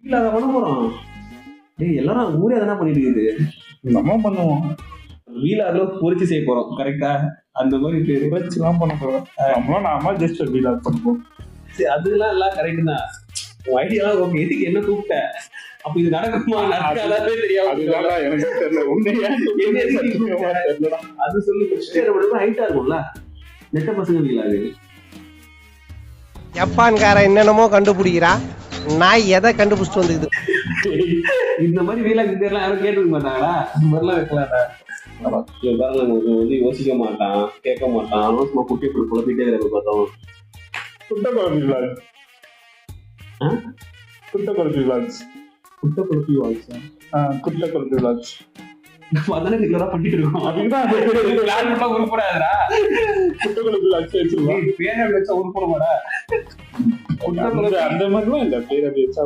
இல்ல அதை பண்ண போறோம். டேய் எல்லாரும் ஊரே அதான் பண்ணிட்டு இருக்குது. நம்ம பண்ணுவோம். வீலாக்ல பொறிச்சு செய்ய போறோம். கரெக்டா? அந்த மாதிரி வச்சுலாம் பண்ண போறோம். நம்மளும் நாம ஜஸ்ட் வீலாக் பண்ணுவோம். சரி அதெல்லாம் எல்லாம் கரெக்ட் தான். ஐடியாலாம் ஓகே. எதுக்கு என்ன கூப்பிட்ட? அப்ப இது நடக்குமா நடக்காதே தெரியாது. அதுதான் எனக்கு தெரியல. உண்மையா தெரியல. அது சொல்லி கிறிஸ்டியன் ஹைட்டா இருக்கும்ல. நெட்ட பசங்க வீலாகு. ஜப்பான்காரன் என்னென்னமோ கண்டுபிடிக்கிறா. நான் எதை கண்டுபிடிச்சிட்டு வந்துக்குது. இந்த மாதிரி வீலாக்கு பேர்லாம் யாரும் கேட்டுக்க மாட்டாங்களா? இந்த மாதிரிலாம் வைக்கலாம்டா. வந்து யோசிக்க மாட்டான், கேட்க மாட்டான். சும்மா குட்டி குழப்பிட்டே இருக்கிறத பார்த்தோம். குட்டக்குழப்பி விளாக்ஸ். குட்டக்குழப்பி விளாக்ஸ். குட்டக்குழப்பி விளாக்ஸ். குட்டக்குழப்பி விளாக்ஸ். அதானே ரெகுலரா பண்ணிட்டு இருக்கோம். அதுதான் பிளான் பண்ணா உருப்படாதுடா. குட்டக்குழப்பி விளாக்ஸ் வச்சிருக்கோம். பேரை வச்சா உருப்பட மாடா. அந்த மாதிரிலாம் இல்ல. பேரை வச்சா